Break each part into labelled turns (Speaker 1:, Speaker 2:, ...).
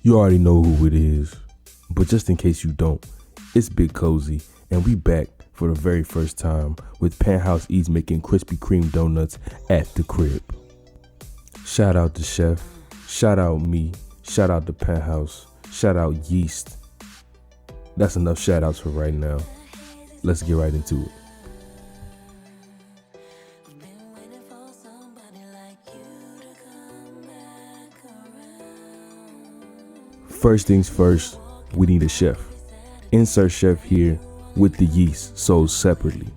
Speaker 1: You already know who it is, but just in case you don't, it's Big Cozy, and we back for the very first time with Penthouse Eats making Krispy Kreme donuts at the crib. Shout out to Chef, shout out me, shout out to Penthouse, shout out Yeast. That's enough shout outs for right now. Let's get right into it. First things first, we need a chef. Insert chef here with the yeast sold separately.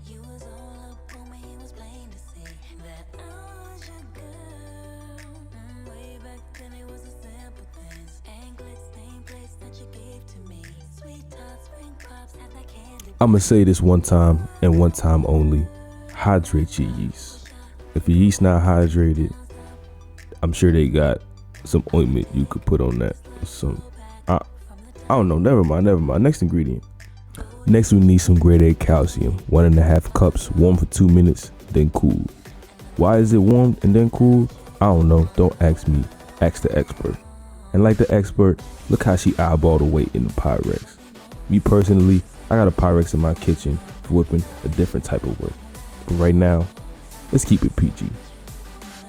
Speaker 1: I'ma say this one time and one time only. Hydrate your yeast. If your yeast not hydrated, I'm sure they got some ointment you could put on that. I don't know, never mind. Next ingredient. Next we need some grade A calcium. 1.5 cups, warm for 2 minutes, then cool. Why is it warmed and then cooled? I don't know, don't ask me, ask the expert. And like the expert, look how she eyeballed the weight in the Pyrex. Me personally, I got a Pyrex in my kitchen for whipping a different type of work. But right now, let's keep it PG.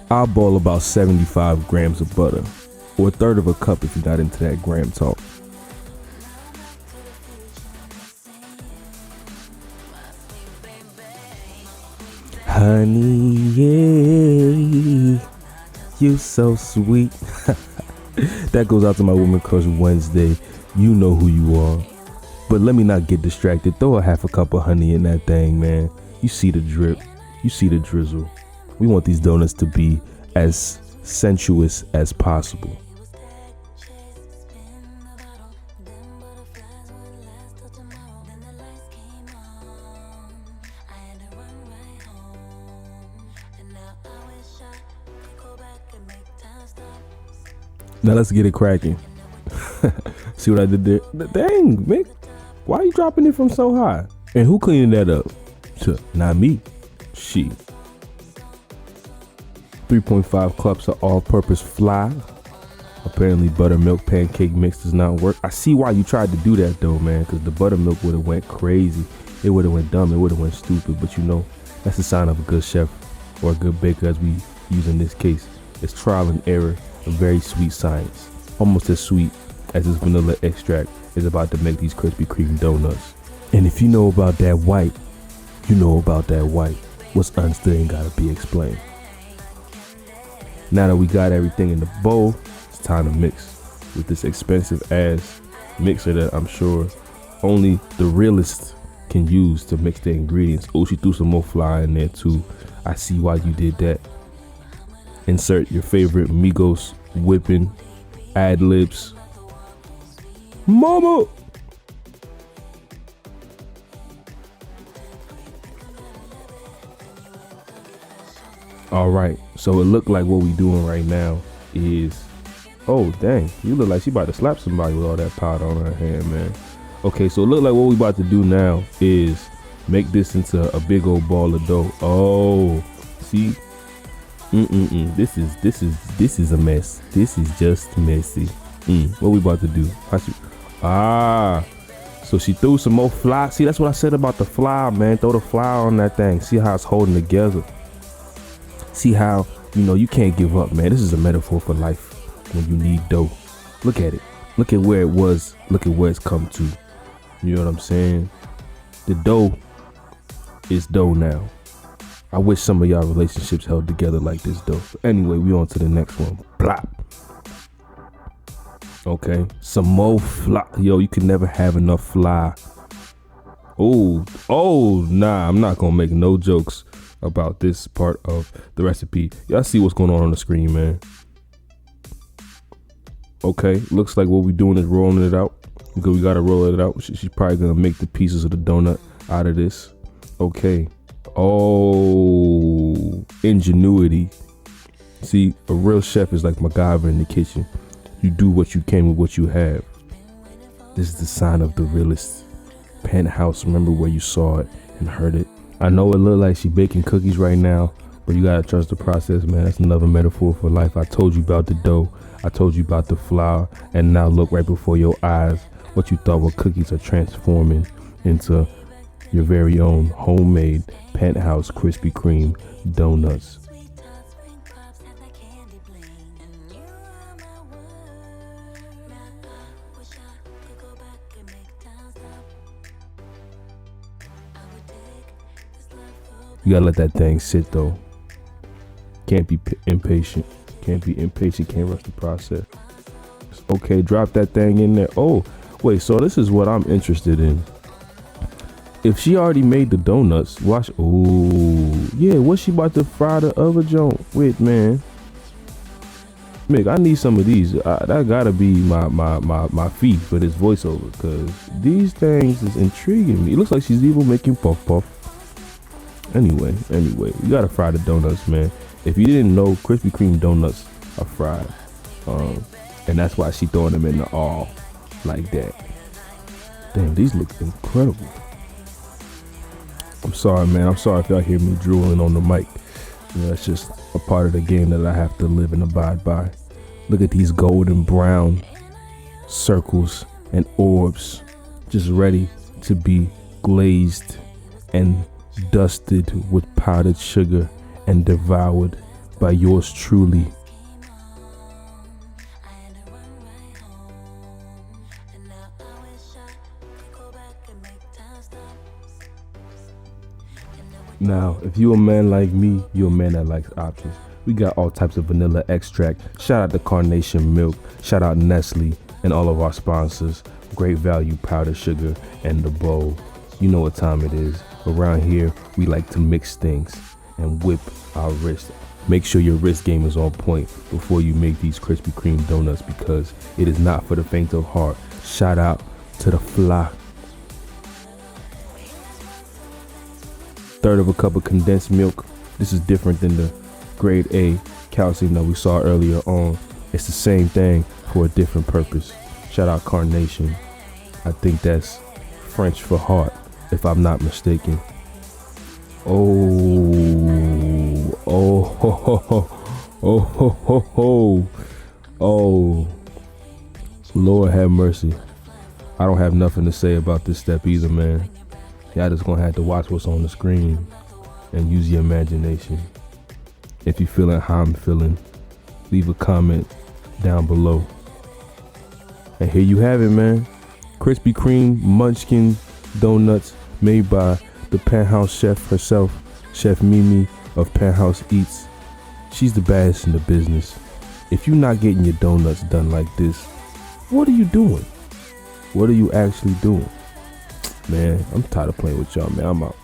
Speaker 1: I'll boil about 75 grams of butter, or a third of a cup if you're not into that gram talk. Honey, yeah, you so sweet. That goes out to my Woman Crush Wednesday. You know who you are. But let me not get distracted. Throw a half a cup of honey in that thing, man. You see the drip. You see the drizzle. We want these donuts to be as sensuous as possible. Now let's get it cracking. See what I did there? Dang, Mick. Why are you dropping it from so high? And who cleaning that up? Not me. She. 3.5 cups of all-purpose flour. Apparently buttermilk pancake mix does not work. I see why you tried to do that though, man, because the buttermilk would have went crazy. It would have went dumb. It would have went stupid. But you know, that's a sign of a good chef or a good baker, as we use in this case. It's trial and error. A very sweet science, almost as sweet as this vanilla extract is about to make these Krispy Kreme donuts. And if you know about that white, you know about that white. What's understood ain't gotta be explained. Now that we got everything in the bowl, it's time to mix with this expensive ass mixer that I'm sure only the realist can use to mix the ingredients. Oh, she threw some more flour in there too. I see why you did that. Insert your favorite Migos whipping ad-libs. Mama! Alright, so it looked like what we doing right now is, oh dang, you look like she about to slap somebody with all that powder on her hand, man. Okay, so it looked like what we about to do now is make this into a big old ball of dough. Oh, see? This is a mess. This is just messy. What we about to do? So she threw some more flour. See, that's what I said about the flour, man. Throw the flour on that thing. See how it's holding together. See how, you know, you can't give up, man. This is a metaphor for life when you need dough. Look at it. Look at where it was. Look at where it's come to. You know what I'm saying? The dough is dough now. I wish some of y'all relationships held together like this though. But anyway, we on to the next one. Plop. Okay, some more flour. Yo, you can never have enough flour. Oh, nah, I'm not gonna make no jokes about this part of the recipe. Y'all see what's going on the screen, man. Okay, looks like what we doing is rolling it out. Because we gotta roll it out. She's probably gonna make the pieces of the donut out of this. Okay. Oh, ingenuity. See, a real chef is like MacGyver in the kitchen. You do what you can with what you have. This is the sign of the realist. Penthouse, remember where you saw it and heard it. I know it look like she baking cookies right now, but you gotta trust the process, man. That's another metaphor for life. I told you about the dough. I told you about the flour, and now look right before your eyes. What you thought were cookies are transforming into your very own homemade Penthouse Krispy Kreme donuts. You gotta let that thing sit though. Can't be impatient. Can't rush the process. Okay, drop that thing in there. Oh, wait, so this is what I'm interested in. If she already made the donuts, watch. Oh, yeah, what's she about to fry the other joint with, man? Mick, I need some of these. That gotta be my fee for this voiceover, because these things is intriguing me. It looks like she's even making puff puff. Anyway, you gotta fry the donuts, man. If you didn't know, Krispy Kreme donuts are fried, and that's why she throwing them in the all like that. Damn, these look incredible. I'm sorry, man. I'm sorry if y'all hear me drooling on the mic. You know, that's just a part of the game that I have to live and abide by. Look at these golden brown circles and orbs, just ready to be glazed and dusted with powdered sugar and devoured by yours truly. Now, if you a man like me, you're a man that likes options. We got all types of vanilla extract. Shout out to Carnation Milk. Shout out Nestle and all of our sponsors. Great value powdered sugar and the bowl. You know what time it is. Around here, we like to mix things and whip our wrist. Make sure your wrist game is on point before you make these Krispy Kreme donuts, because it is not for the faint of heart. Shout out to the fly. Third of a cup of condensed milk. This is different than the grade A calcium that we saw earlier on. It's the same thing for a different purpose. Shout out Carnation. I think that's French for heart, if I'm not mistaken. Oh, Lord have mercy. I don't have nothing to say about this step either, man. Y'all just gonna have to watch what's on the screen and use your imagination. If you're feeling how I'm feeling, leave a comment down below. And here you have it, man. Krispy Kreme Munchkin Donuts, made by the Penthouse chef herself, Chef Mimi of Penthouse Eats. She's the baddest in the business. If you're not getting your donuts done like this, what are you doing? What are you actually doing? Man, I'm tired of playing with y'all, man. I'm out.